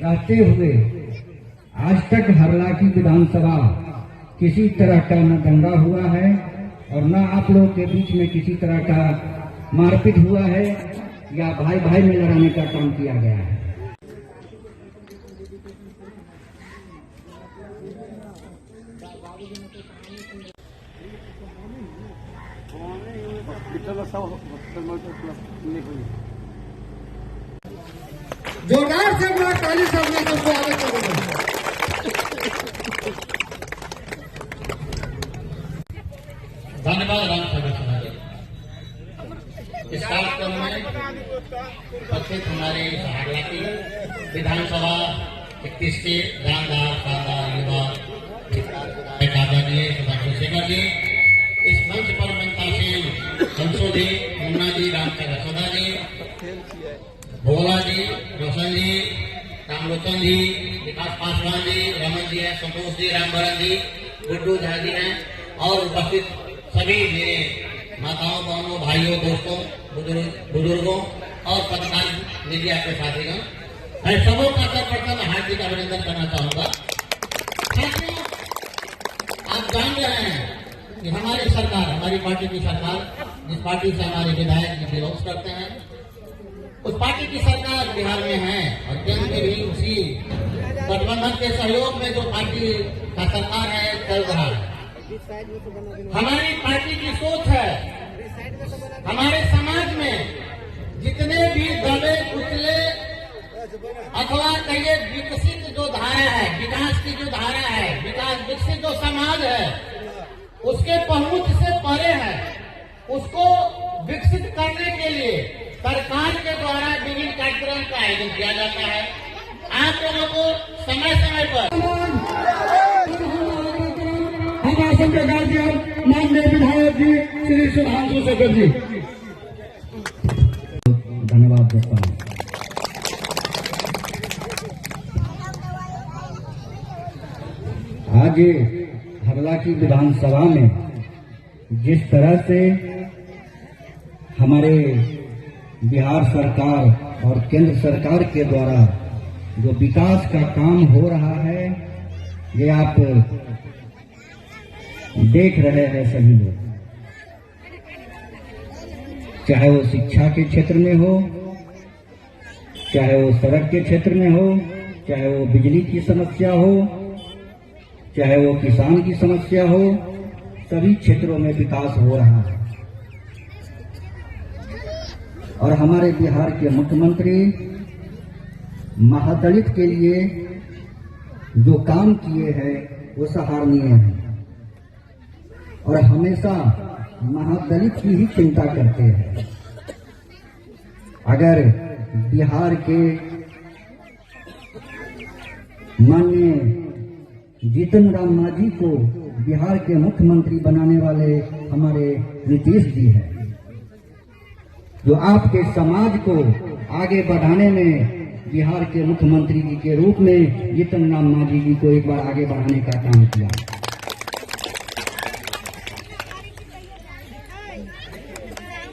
रहते हुए आज तक हरलाखी विधानसभा किसी तरह का न दंगा हुआ है और न आप लोगों के बीच में किसी तरह का मारपीट हुआ है या भाई भाई में लड़ाने का काम किया गया है। जोरदार से ताली सबने सबको आगे करेंगे। धन्यवाद राम सागर समाज। इस कार्यक्रम में उपस्थित हमारे हरलाखी विधानसभा 31 के जानदार शानदार युवा आदरणीय सुभाष शेखर जी, इस मंच पर मंतासीन हंसो जी, मुन्ना जी, रामचंद्र सदा जी, भोला जी, रोशन जी, रामलोचन जी, विकास पासवान जी, रमन जी है, संतोष जी, रामभरन जी, गुड्डू झा जी हैं और उपस्थित सभी मेरे माताओं, बहनों, भाइयों, दोस्तों, बुजुर्गों और पत्रकार मीडिया के साथीगण, मैं सबों का सर्वप्रथम हार्दिक अभिनंदन करना चाहूंगा। साथियों, आप जान रहे हैं कि हमारी सरकार, हमारी पार्टी की सरकार, जिस पार्टी से हमारे विधायक जी बिलोंग करते हैं, उस पार्टी की सरकार बिहार में है और केंद्र में भी उसी गठबंधन के सहयोग में जो पार्टी का सरकार है चल रहा है। हमारी पार्टी की सोच है, हमारे समाज में जितने भी दबे कुचले अथवा कहिए विकसित जो धारा है, विकास की जो धारा है, विकास विकसित जो समाज है, उसके पहुंच से परे है, उसको विकसित करने के लिए सरकार के द्वारा विभिन्न कार्यक्रम का आयोजन किया जाता है। आप लोगों को समय समय पर आसन के गार्जियन माननीय विधायक जी श्री सुभाष शेखर जी, धन्यवाद देता हूँ। आज हरलाखी विधानसभा में जिस तरह से हमारे बिहार सरकार और केंद्र सरकार के द्वारा जो विकास का काम हो रहा है, ये आप देख रहे हैं सभी लोग, चाहे वो शिक्षा के क्षेत्र में हो, चाहे वो सड़क के क्षेत्र में हो, चाहे वो बिजली की समस्या हो, चाहे वो किसान की समस्या हो, सभी क्षेत्रों में विकास हो रहा है। और हमारे बिहार के मुख्यमंत्री महादलित के लिए जो काम किए हैं वो सराहनीय है और हमेशा महादलित की ही चिंता करते हैं। अगर बिहार के माननीय जीतन राम मांझी को बिहार के मुख्यमंत्री बनाने वाले हमारे नीतीश जी हैं, जो आपके समाज को आगे बढ़ाने में बिहार के मुख्यमंत्री जी के रूप में जीतन राम मांझी जी को एक बार आगे बढ़ाने का काम किया।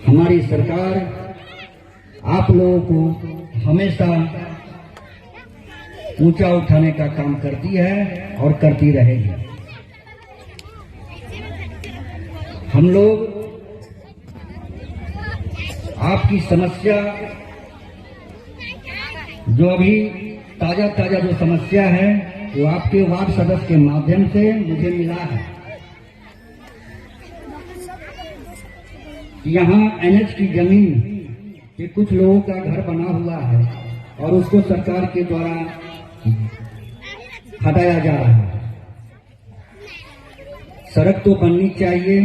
हमारी सरकार आप लोगों को हमेशा ऊंचा उठाने का काम करती है और करती रहेगी। हम लोग आपकी समस्या, जो अभी ताजा जो समस्या है, वो आपके वार्ड सदस्य के माध्यम से मुझे मिला है। यहाँ एनएच की जमीन पे कुछ लोगों का घर बना हुआ है और उसको सरकार के द्वारा हटाया जा रहा है। सड़क तो बननी चाहिए,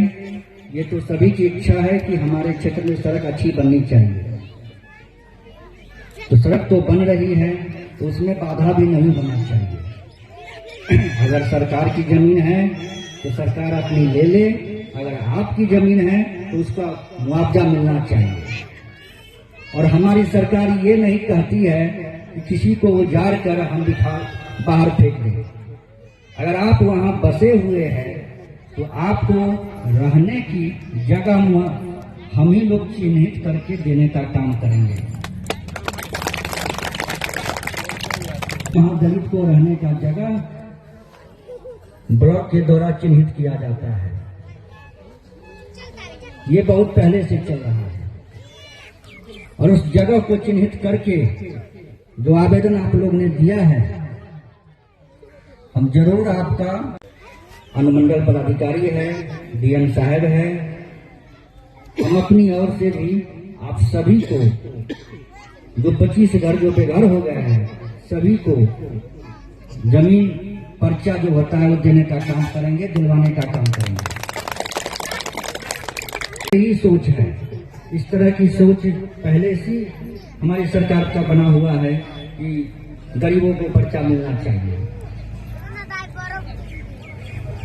ये तो सभी की इच्छा है कि हमारे क्षेत्र में सड़क अच्छी बननी चाहिए। तो सड़क तो बन रही है तो उसमें बाधा भी नहीं होना चाहिए। अगर सरकार की जमीन है तो सरकार अपनी ले ले, अगर आपकी जमीन है तो उसका मुआवजा मिलना चाहिए। और हमारी सरकार ये नहीं कहती है कि किसी को उजाड़ कर हम बाहर फेंक दें। अगर आप वहां बसे हुए हैं तो आपको रहने की जगह हम ही लोग चिन्हित करके देने का काम करेंगे। वहाँ दलित को रहने का जगह ब्लॉक के द्वारा चिन्हित किया जाता है। ये बहुत पहले से चल रहा है और उस जगह को चिन्हित करके जो आवेदन आप लोग ने दिया है, हम जरूर आपका अनुमंडल पदाधिकारी है, डीएम साहब है, हम अपनी ओर से भी आप सभी को जो 25 घर जो बेघर हो गए हैं सभी को जमीन पर्चा जो होता है वो देने का काम करेंगे, दिलवाने का काम करेंगे। यही सोच है, इस तरह की सोच पहले से हमारी सरकार का बना हुआ है कि गरीबों को पर्चा मिलना चाहिए।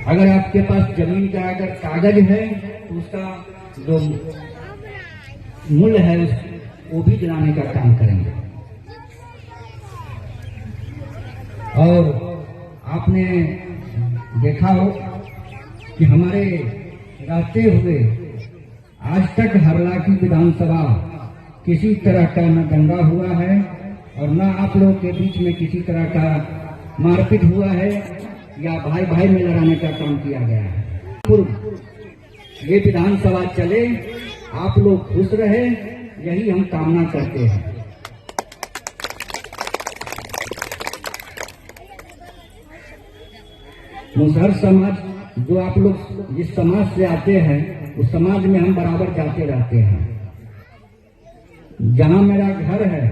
अगर आपके पास जमीन का अगर कागज है तो उसका जो मूल्य है वो भी दिलाने का काम करेंगे। और आपने देखा हो कि हमारे रहते हुए आज तक हरलाखी विधानसभा किसी तरह का न दंगा हुआ है और न आप लोगों के बीच में किसी तरह का मारपीट हुआ है या भाई भाई में लड़ाने का काम किया गया है। ये विधानसभा चले, आप लोग खुश रहे, यही हम कामना करते हैं। मुसहर समाज जो आप लोग जिस समाज से आते हैं उस समाज में हम बराबर जाते रहते हैं। जहां मेरा घर है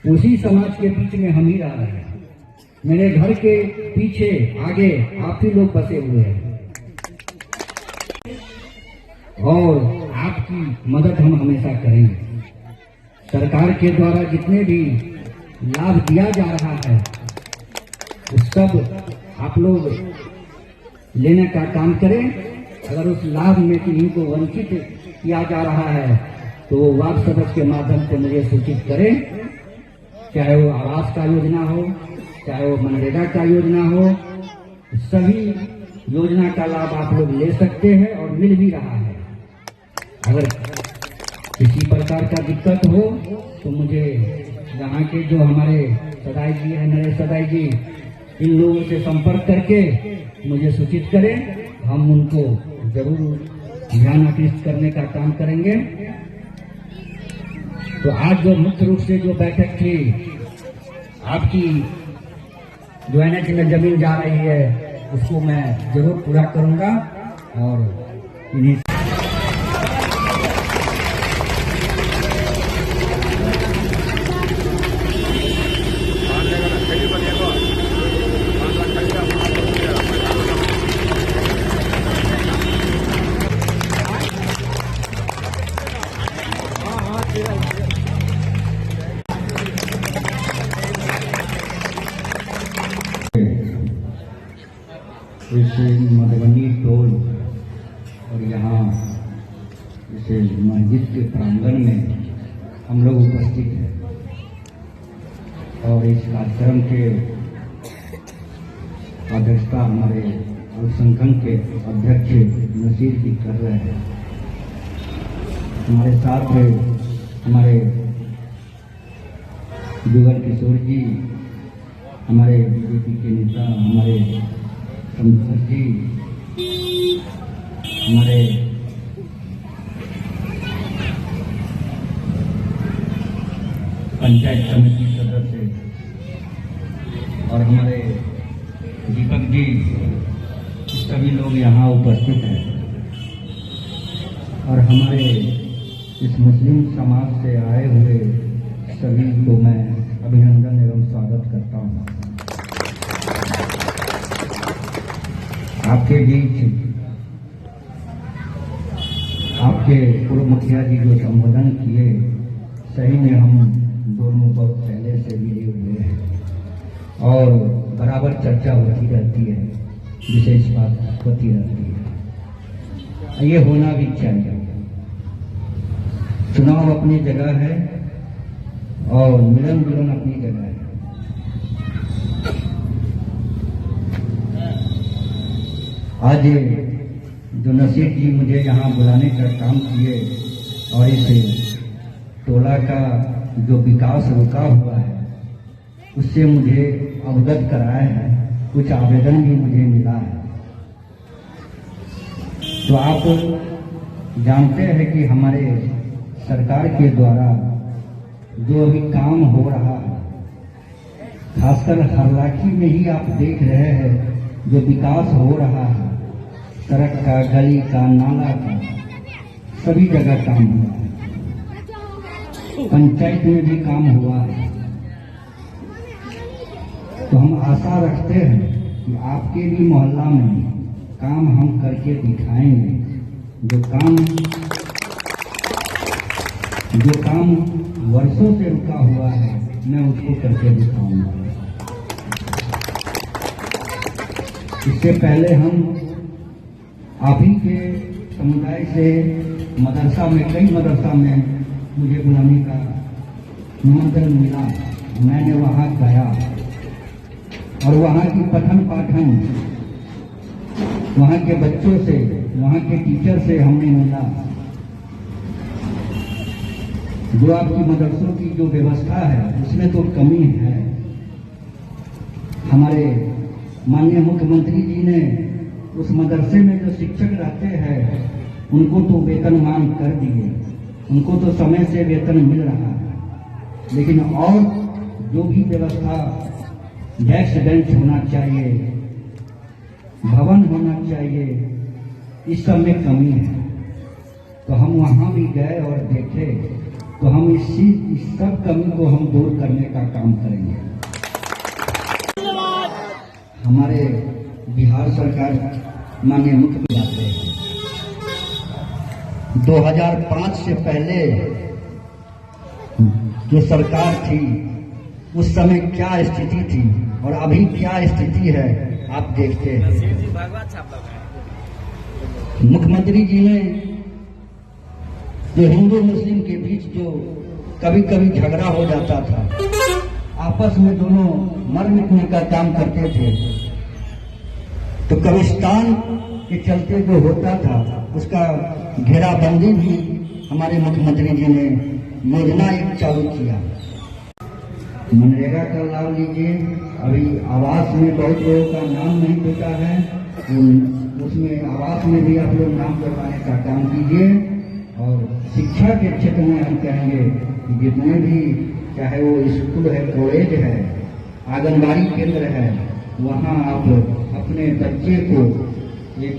उसी समाज के बीच में हम ही रह रहे हैं। मेरे घर के पीछे आगे आप ही लोग बसे हुए हैं और आपकी मदद हम हमेशा करेंगे। सरकार के द्वारा जितने भी लाभ दिया जा रहा है उस सब आप लोग लेने का काम करें। अगर उस लाभ में कि इनको वंचित किया जा रहा है तो वो वार्ड सदस्य के माध्यम से मुझे सूचित करें, चाहे वो आवास का योजना हो, चाहे वो मनरेगा का योजना हो, सभी योजना का लाभ आप लोग ले सकते हैं और मिल भी रहा है। अगर किसी प्रकार का दिक्कत हो तो मुझे यहाँ के जो हमारे सदाई जी हैं, नरेश सदाई जी, इन लोगों से संपर्क करके मुझे सूचित करें, हम उनको जरूर ध्यान आकृष्ट करने का काम करेंगे। तो आज जो मुख्य रूप से जो बैठक थी, आपकी जो NH में जमीन जा रही है उसको मैं जरूर पूरा करूंगा और इन्हीं इस मधुबनी टोल और यहाँ इस मस्जिद के प्रांगण में हम लोग उपस्थित हैं और इस कार्यक्रम के अध्यक्षता हमारे अल्पसंख्यक के अध्यक्ष नसीर जी कर रहे हैं। हमारे साथ हमारे जुगल किशोर जी, हमारे बीजेपी के नेता, हमारे शंकर जी, हमारे पंचायत समिति सदस्य और हमारे दीपक जी, सभी लोग यहाँ उपस्थित हैं और हमारे इस मुस्लिम समाज से आए हुए सभी को मैं अभिनंदन एवं स्वागत करता हूँ। आपके बीच आपके पूर्व मुखिया जी जो संबोधन किए, सही में हम दोनों बहुत पहले से मिले हुए हैं और बराबर चर्चा होती रहती है, विशेष बात होती रहती है। ये होना भी चाहिए। चुनाव अपनी जगह है और मिलन मिलन अपनी जगह है। आज जो नसीर जी मुझे यहाँ बुलाने का काम किए और इस टोला का जो विकास रुका हुआ है उससे मुझे अवगत कराया है, कुछ आवेदन भी मुझे मिला है। तो आप जानते हैं कि हमारे सरकार के द्वारा जो अभी काम हो रहा है, खासकर हरलाखी में ही आप देख रहे हैं जो विकास हो रहा है, सड़क का, गली का, नाला का, सभी जगह काम हुआ है। पंचायत में भी काम हुआ है। तो हम आशा रखते हैं कि आपके भी मोहल्ला में काम हम करके दिखाएंगे। जो काम वर्षों से रुका हुआ है, मैं उसको करके दिखाऊंगा। इससे पहले हम आप ही के समुदाय से मदरसा में, कई मदरसा में मुझे बुलाने का निमंत्रण मिला। मैंने वहाँ गया और वहाँ की पठन पाठन, वहाँ के बच्चों से, वहाँ के टीचर से हमने मिला। जो आपकी मदरसों की जो व्यवस्था है उसमें तो कमी है। हमारे माननीय मुख्यमंत्री जी ने उस मदरसे में जो शिक्षक रहते हैं उनको तो वेतनमान कर दिए, उनको तो समय से वेतन मिल रहा है, लेकिन और जो भी व्यवस्था, डेस्क बेंच होना चाहिए, भवन होना चाहिए, इस सब में कमी है। तो हम वहाँ भी गए और देखे, तो हम इस सब कमी को हम दूर करने का काम करेंगे। हमारे बिहार सरकार माननीय मुख्यमंत्री 2005 से पहले जो सरकार थी उस समय क्या स्थिति थी और अभी क्या स्थिति है आप देखते हैं। मुख्यमंत्री जी ने जो हिंदू मुस्लिम के बीच जो कभी कभी झगड़ा हो जाता था, आपस में दोनों मर मिटने का काम करते थे, तो कब्रिस्तान के चलते जो होता था उसका घेराबंदी भी हमारे मुख्यमंत्री जी ने योजना एक चालू किया। मनरेगा का लाभ लीजिए। अभी आवास में बहुत लोगों का नाम नहीं जुटा है, उसमें आवास में भी आप लोग नाम करवाने का काम कीजिए। और शिक्षा के क्षेत्र में हम कहेंगे कि जितने भी, चाहे वो स्कूल है, कॉलेज है, आंगनबाड़ी केंद्र है, वहाँ आप अपने बच्चे को एक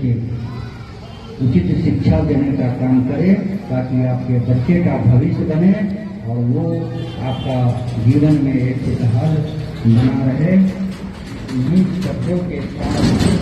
उचित शिक्षा देने का काम करें, ताकि आपके बच्चे का भविष्य बने और वो आपका जीवन में एक इतिहास बना रहे। इन्हीं शब्दों के साथ